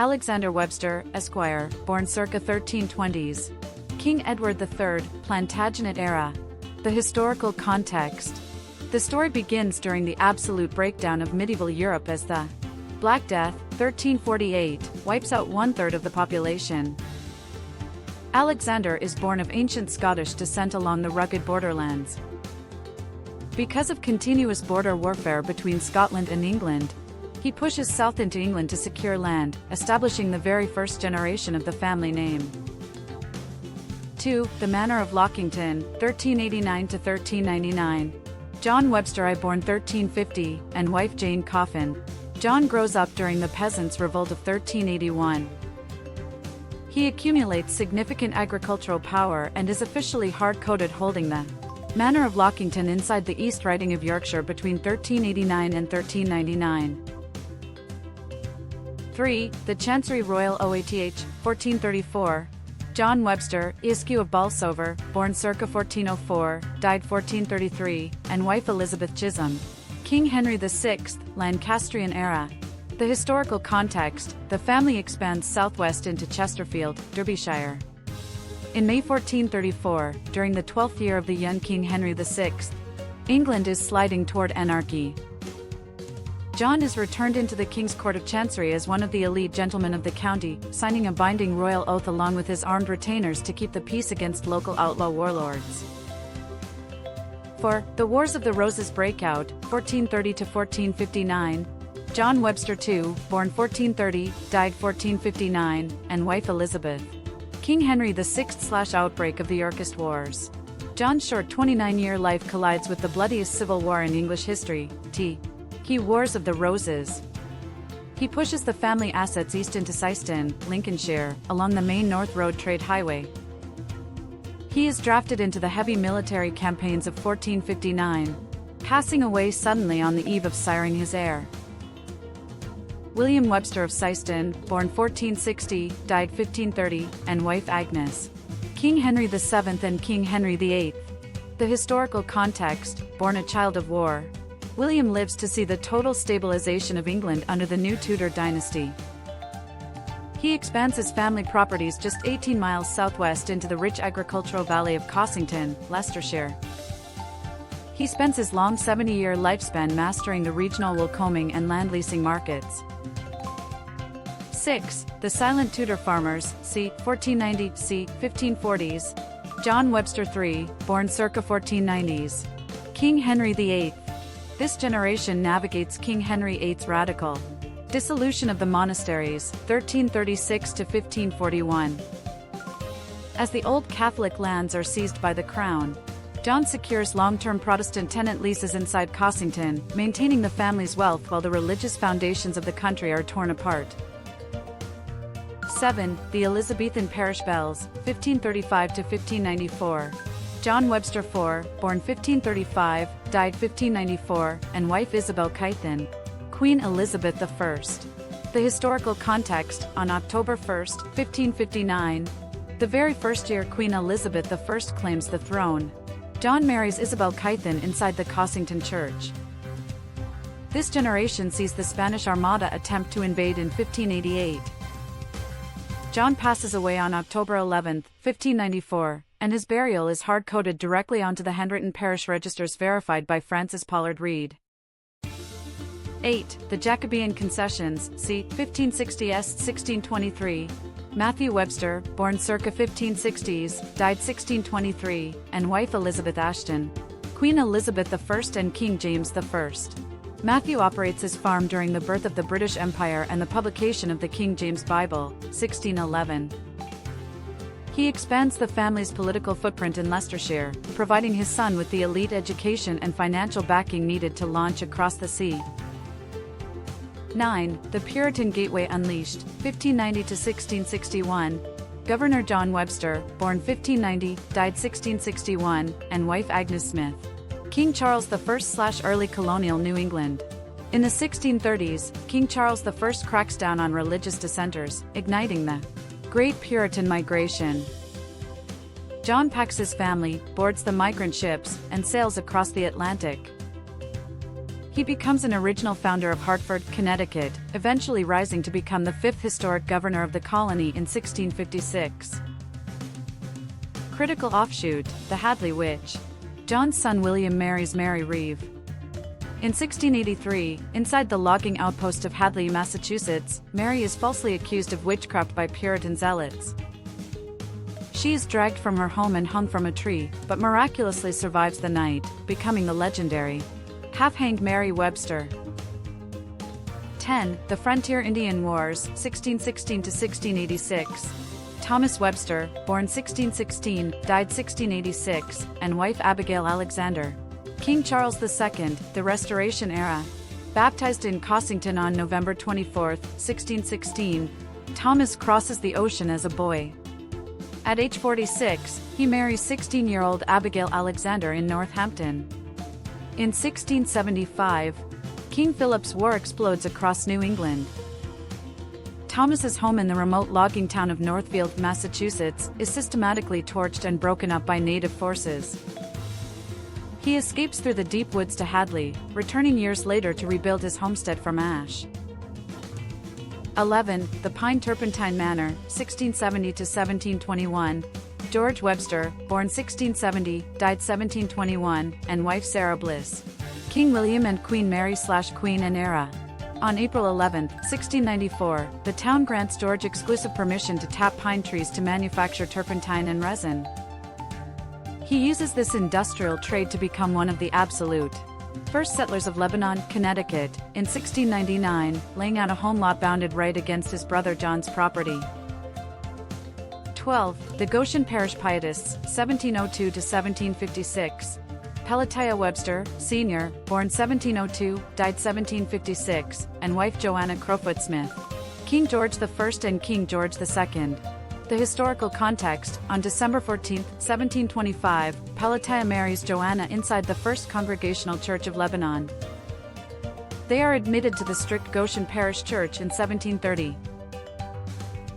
Alexander Webster, Esquire, born circa 1320s. King Edward III, Plantagenet era. The historical context. The story begins during the absolute breakdown of medieval Europe as the Black Death, 1348, wipes out one-third of the population. Alexander is born of ancient Scottish descent along the rugged borderlands. Because of continuous border warfare between Scotland and England, he pushes south into England to secure land, establishing the very first generation of the family name. 2. The Manor of Lockington, 1389 to 1399. John Webster I, born 1350, and wife Jane Coffin. John grows up during the Peasants' Revolt of 1381. He accumulates significant agricultural power and is officially hard-coded, holding the Manor of Lockington inside the East Riding of Yorkshire between 1389 and 1399. 3. The Chancery Royal OATH, 1434. John Webster, Iskew of Bolsover, born circa 1404, died 1433, and wife Elizabeth Chisholm. King Henry VI, Lancastrian era. The historical context: the family expands southwest into Chesterfield, Derbyshire. In May 1434, during the 12th year of the young King Henry VI, England is sliding toward anarchy. John is returned into the King's Court of Chancery as one of the elite gentlemen of the county, signing a binding royal oath along with his armed retainers to keep the peace against local outlaw warlords. 4. The Wars of the Roses break out, 1430 to 1459. John Webster II, born 1430, died 1459, and wife Elizabeth. King Henry VI/outbreak of the Yorkist Wars. John's short 29-year life collides with the bloodiest civil war in English history, the Wars of the Roses. He pushes the family assets east into Syston, Lincolnshire, along the main North Road trade highway. He is drafted into the heavy military campaigns of 1459, passing away suddenly on the eve of siring his heir. William Webster of Syston, born 1460, died 1530, and wife Agnes. King Henry VII and King Henry VIII. The historical context: born a child of war, William lives to see the total stabilization of England under the new Tudor dynasty. He expands his family properties just 18 miles southwest into the rich agricultural valley of Cossington, Leicestershire. He spends his long 70-year lifespan mastering the regional wool combing and land leasing markets. 6. The Silent Tudor Farmers, c. 1490, c. 1540s. John Webster III, born circa 1490s. King Henry VIII. This generation navigates King Henry VIII's radical dissolution of the monasteries, 1336 to 1541. As the old Catholic lands are seized by the Crown, John secures long-term Protestant tenant leases inside Cossington, maintaining the family's wealth while the religious foundations of the country are torn apart. 7. The Elizabethan Parish Bells, 1535 to 1594. John Webster IV, born 1535, died 1594, and wife Isabel Kythen. Queen Elizabeth I. The historical context: on October 1, 1559, the very first year Queen Elizabeth I claims the throne, John marries Isabel Kythen inside the Cossington Church. This generation sees the Spanish Armada attempt to invade in 1588. John passes away on October 11, 1594, and his burial is hard-coded directly onto the handwritten parish registers verified by Francis Pollard Reed. 8. The Jacobean Concessions, c. 1560s-1623. Matthew Webster, born circa 1560s, died 1623, and wife Elizabeth Ashton. Queen Elizabeth I and King James I. Matthew operates his farm during the birth of the British Empire and the publication of the King James Bible, 1611. He expands the family's political footprint in Leicestershire, providing his son with the elite education and financial backing needed to launch across the sea. 9. The Puritan Gateway Unleashed, 1590 to 1661. Governor John Webster, born 1590, died 1661, and wife Agnes Smith. King Charles I/early colonial New England. In the 1630s, King Charles I cracks down on religious dissenters, igniting the Great Puritan Migration. John packs his family, boards the migrant ships, and sails across the Atlantic. He becomes an original founder of Hartford, Connecticut, eventually rising to become the 5th historic governor of the colony in 1656. Critical offshoot, the Hadley Witch. John's son William marries Mary Reeve. In 1683, inside the logging outpost of Hadley, Massachusetts, Mary is falsely accused of witchcraft by Puritan zealots. She is dragged from her home and hung from a tree, but miraculously survives the night, becoming the legendary half-hanged Mary Webster. 10. The Frontier Indian Wars, 1616 to 1686. Thomas Webster, born 1616, died 1686, and wife Abigail Alexander. King Charles II, the Restoration Era. Baptized in Cossington on November 24, 1616, Thomas crosses the ocean as a boy. At age 46, he marries 16-year-old Abigail Alexander in Northampton. In 1675, King Philip's War explodes across New England. Thomas's home in the remote logging town of Northfield, Massachusetts, is systematically torched and broken up by native forces. He escapes through the deep woods to Hadley, returning years later to rebuild his homestead from ash. 11. The Pine Turpentine Manor, 1670 to 1721. George Webster, born 1670, died 1721, and wife Sarah Bliss. King William and Queen Mary/Queen Anne era. On April 11, 1694, the town grants George exclusive permission to tap pine trees to manufacture turpentine and resin. He uses this industrial trade to become one of the absolute first settlers of Lebanon, Connecticut, in 1699, laying out a home lot bounded right against his brother John's property. 12. The Goshen Parish Pietists, 1702 to 1756. Pelatiah Webster, Sr., born 1702, died 1756, and wife Joanna Crowfoot Smith. King George I and King George II. The historical context: on December 14, 1725, Pelatiah marries Joanna inside the First Congregational Church of Lebanon. They are admitted to the strict Goshen Parish Church in 1730.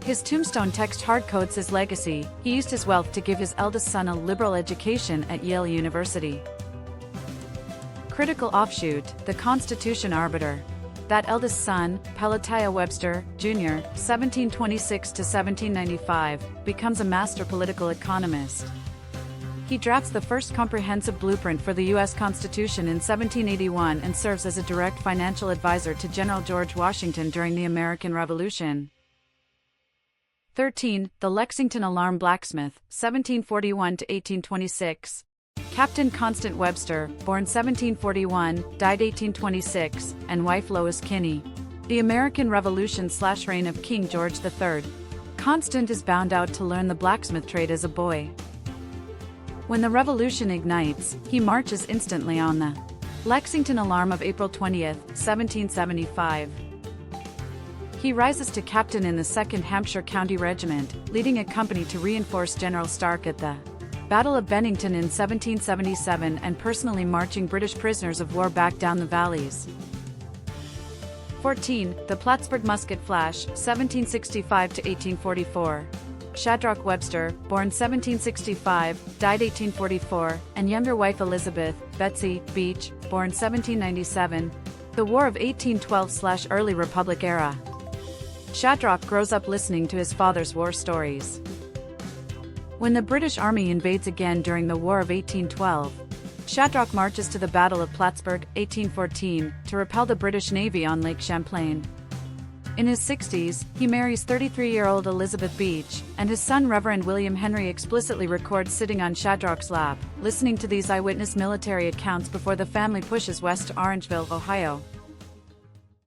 His tombstone text hardcodes his legacy. He used his wealth to give his eldest son a liberal education at Yale University. Critical offshoot, the Constitution Arbiter. That eldest son, Pelatiah Webster, Jr., 1726 to 1795, becomes a master political economist. He drafts the first comprehensive blueprint for the U.S. Constitution in 1781 and serves as a direct financial advisor to General George Washington during the American Revolution. 13. The Lexington Alarm Blacksmith, 1741 to 1826. Captain Constant Webster, born 1741, died 1826, and wife Lois Kinney. The American Revolution/reign of King George III. Constant is bound out to learn the blacksmith trade as a boy. When the revolution ignites, he marches instantly on the Lexington Alarm of April 20, 1775. He rises to captain in the 2nd Hampshire County Regiment, leading a company to reinforce General Stark at the Battle of Bennington in 1777 and personally marching British prisoners of war back down the valleys. 14. The Plattsburgh Musket Flash, 1765 to 1844. Shadrach Webster, born 1765, died 1844, and younger wife Elizabeth, Betsy, Beach, born 1797. The War of 1812/Early Republic era. Shadrach grows up listening to his father's war stories. When the British Army invades again during the War of 1812, Shadrach marches to the Battle of Plattsburgh, 1814, to repel the British Navy on Lake Champlain. In his 60s, he marries 33-year-old Elizabeth Beach, and his son Reverend William Henry explicitly records sitting on Shadrach's lap, listening to these eyewitness military accounts before the family pushes west to Orangeville, Ohio.